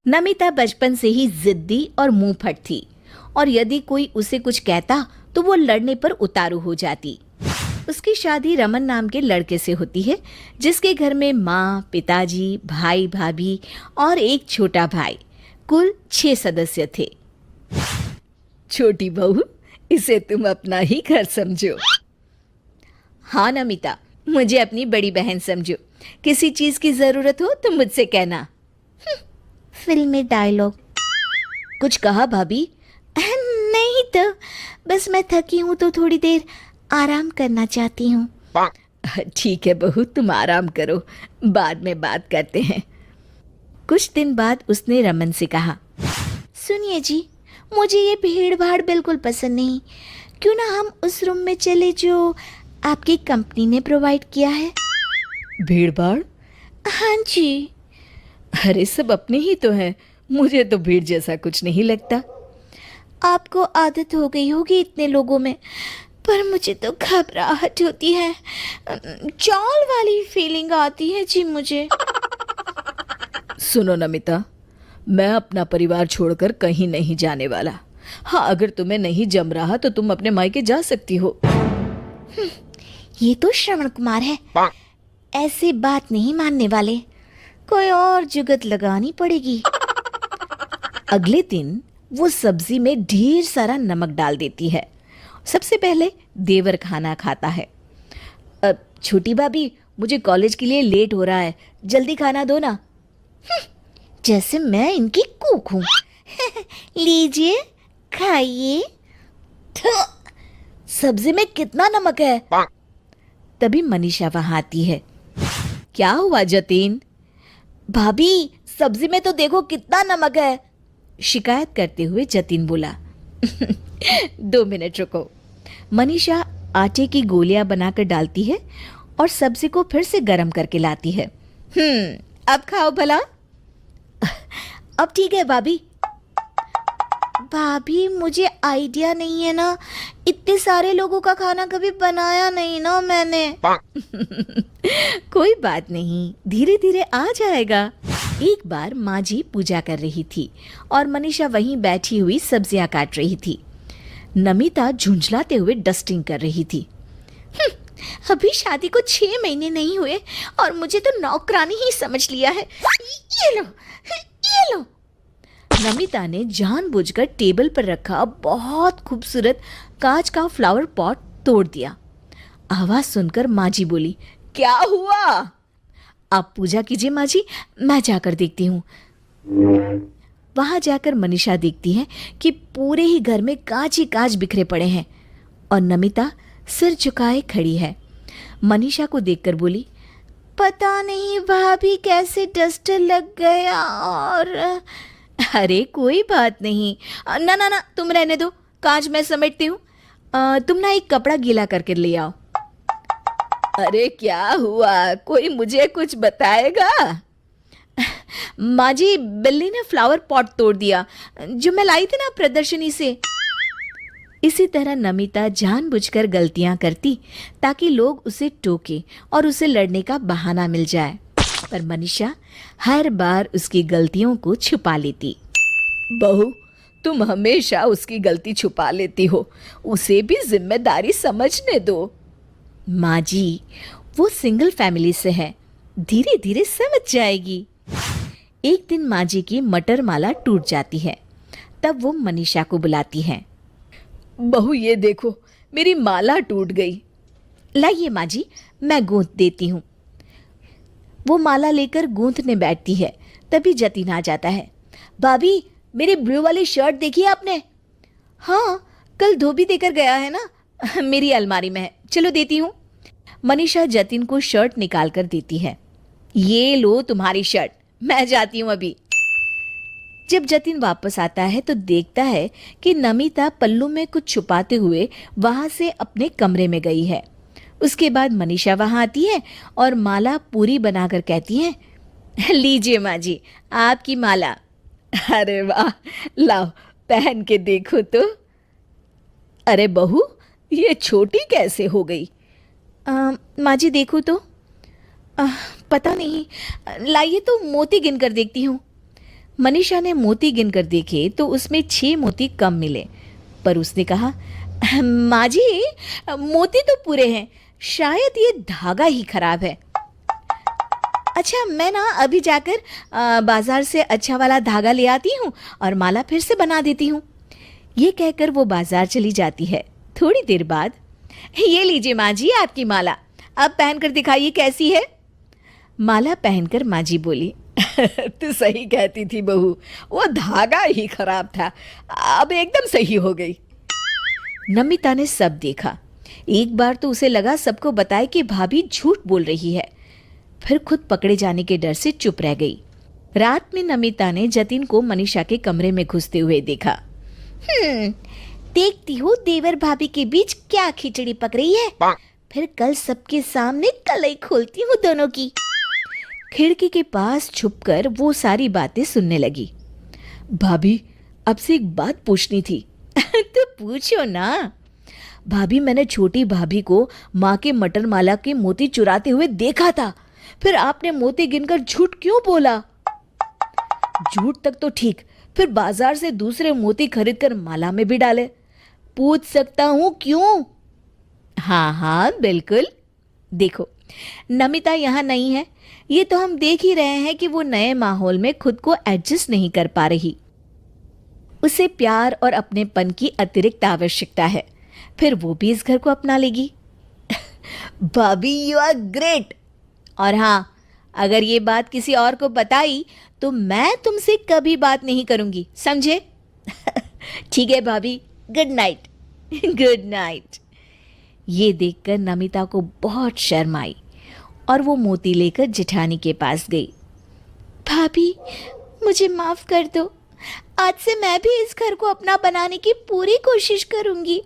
नमिता बचपन से ही जिद्दी और मुंह फट थी और यदि कोई उसे कुछ कहता तो वो लड़ने पर उतारू हो जाती। उसकी शादी रमन नाम के लड़के से होती है जिसके घर में माँ, पिताजी, भाई, भाभी और एक छोटा भाई, कुल 6 सदस्य थे। छोटी बहू, इसे तुम अपना ही घर समझो। हाँ नमिता, मुझे अपनी बड़ी बहन समझो। किसी चीज की जरूरत हो तो मुझसे कहना। फिल्मी डायलॉग। कुछ कहा भाभी? नहीं तो बस मैं थकी हूँ तो थोड़ी देर आराम करना चाहती हूँ। ठीक है बहू, तुम आराम करो, बाद में बात करते हैं। कुछ दिन बाद उसने रमन से कहा, सुनिए जी, मुझे ये भीड़ भाड़ बिल्कुल पसंद नहीं। क्यों ना हम उस रूम में चले जो आपकी कंपनी ने प्रोवाइड किया है। भीड़ भाड़? हाँ जी। अरे सब अपने ही तो हैं, मुझे तो भीड़ जैसा कुछ नहीं लगता। आपको आदत हो गई होगी इतने लोगों में, पर मुझे तो घबराहट होती है, चौल वाली फीलिंग आती है जी मुझे। सुनो नमिता, मैं अपना परिवार छोड़कर कहीं नहीं जाने वाला। हाँ, अगर तुम्हें नहीं जम रहा तो तुम अपने मायके जा सकती हो। ये तो श्रवण कुमार है, ऐसे बात नहीं मानने वाले। कोई और जुगत लगानी पड़ेगी। अगले दिन वो सब्जी में ढेर सारा नमक डाल देती है। सबसे पहले देवर खाना खाता है। अब छोटी भाभी, मुझे कॉलेज के लिए लेट हो रहा है, जल्दी खाना दो ना। जैसे मैं इनकी कूक हूँ। लीजिए, खाइए। सब्जी में कितना नमक है? तभी मनीषा वहां आती है। क्या हुआ जतीन? भाभी, सब्जी में तो देखो कितना नमक है, शिकायत करते हुए जतीन बोला। 2 मिनट रुको। मनीषा आटे की गोलियां बनाकर डालती है और सब्जी को फिर से गर्म करके लाती है। अब खाओ भला। अब ठीक है भाभी। भाभी, मुझे आइडिया नहीं है ना, इतने सारे लोगों का खाना कभी बनाया नहीं ना मैंने। कोई बात नहीं, धीरे धीरे आ जाएगा। एक बार माँ जी पूजा कर रही थी और मनीषा वहीं बैठी हुई सब्जियां काट रही थी। नमिता झुंझलाते हुए डस्टिंग कर रही थी। अभी शादी को 6 महीने नहीं हुए और मुझे तो नौकरानी ही समझ लिया है। ये लो, ये लो। नमिता ने जानबूझकर टेबल पर रखा बहुत खूबसूरत कांच का फ्लावर पॉट तोड़ दिया। आवाज सुनकर माँ जी बोली, क्या हुआ? आप पूजा कीजिए माँ जी, मैं जाकर देखती हूँ। वहां जाकर मनीषा देखती है कि पूरे ही घर में कांच ही कांच बिखरे पड़े हैं और नमिता सिर झुकाए खड़ी है। मनीषा को देखकर बोली, पता नहीं भाभी कैसे डस्टर लग गया और। अरे कोई बात नहीं, ना ना ना, तुम रहने दो, कांच मैं समेटती हूँ। तुम ना एक कपड़ा गीला करके ले आओ। अरे क्या हुआ, कोई मुझे कुछ बताएगा? माँ जी, बिल्ली ने फ्लावर पॉट तोड़ दिया जो मैं लाई थी ना प्रदर्शनी से। इसी तरह नमिता जानबूझकर गलतियां करती ताकि लोग उसे टोके और उसे लड़ने का बहाना मिल जाए, पर मनीषा हर बार उसकी गलतियों को छुपा लेती। बहू, तुम हमेशा उसकी गलती छुपा लेती हो, उसे भी जिम्मेदारी समझने दो। माँ जी, वो सिंगल फैमिली से है, धीरे धीरे समझ जाएगी। एक दिन माँ जी की मटर माला टूट जाती है। तब वो मनीषा को बुलाती है। बहू ये देखो, मेरी माला टूट गई। लाइए माँ जी, मैं गूंथ देती हूँ। वो माला लेकर गूंथने बैठती है। तभी जतीन आ जाता है। भाभी, मेरी ब्लू वाली शर्ट देखी आपने? हाँ, कल धोबी देकर गया है ना, मेरी अलमारी में है, चलो देती हूँ। मनीषा जतीन को शर्ट निकाल कर देती है। ये लो तुम्हारी शर्ट, मैं जाती हूँ अभी। जब जतीन वापस आता है तो देखता है कि नमिता पल्लू में कुछ छुपाते हुए वहां से अपने कमरे में गई है। उसके बाद मनीषा वहां आती है और माला पूरी बनाकर कहती है, लीजिए माँ जी, आपकी माला। अरे वाह, लाओ पहन के देखो तो। अरे बहू, ये छोटी कैसे हो गई? माँ जी देखो तो। पता नहीं, लाइए तो मोती गिन कर देखती हूँ। मनीषा ने मोती गिनकर देखे तो उसमें 6 मोती कम मिले, पर उसने कहा, माँ जी, मोती तो पूरे हैं, शायद ये धागा ही खराब है। अच्छा, मैं ना अभी जाकर बाजार से अच्छा वाला धागा ले आती हूँ और माला फिर से बना देती हूँ। ये कहकर वो बाजार चली जाती है। थोड़ी देर बाद, ये लीजिए माँ जी आपकी माला, अब पहनकर दिखाइए कैसी है। माला पहनकर माँ जी बोली, तू सही कहती थी बहू, वो धागा ही खराब था, अब एकदम सही हो गई। नमिता ने सब देखा। एक बार तो उसे लगा सबको बताए कि भाभी झूठ बोल रही है, फिर खुद पकड़े जाने के डर से चुप रह गई। रात में नमिता ने जतिन को मनीषा के कमरे में घुसते हुए देखा। देखती हूँ देवर भाभी के बीच क्या खिचड़ी पक रही है, फिर कल सबके सामने कलई खोलती हूँ दोनों की। खिड़की के पास छुपकर वो सारी बातें सुनने लगी। भाभी, अब से एक बात पूछनी थी। तो पूछो ना। भाभी, मैंने छोटी भाभी को माँ के मटर माला के मोती चुराते हुए देखा था, फिर आपने मोती गिनकर झूठ क्यों बोला? झूठ तक तो ठीक, फिर बाजार से दूसरे मोती खरीदकर माला में भी डाले। पूछ सकता हूं क्यों? हाँ हाँ बिल्कुल। देखो, नमिता यहाँ नहीं है, ये तो हम देख ही रहे हैं कि वो नए माहौल में खुद को एडजस्ट नहीं कर पा रही। उसे प्यार और अपनेपन की अतिरिक्त आवश्यकता है, फिर वो भी इस घर को अपना लेगी। भाभी, यू आर ग्रेट। और हाँ, अगर ये बात किसी और को बताई तो मैं तुमसे कभी बात नहीं करूंगी, समझे? ठीक है भाभी, गुड नाइट। Good night. ये देखकर नमिता को बहुत शर्म आई और वो मोती लेकर जेठानी के पास गई। भाभी, मुझे माफ कर दो, आज से मैं भी इस घर को अपना बनाने की पूरी कोशिश करूंगी।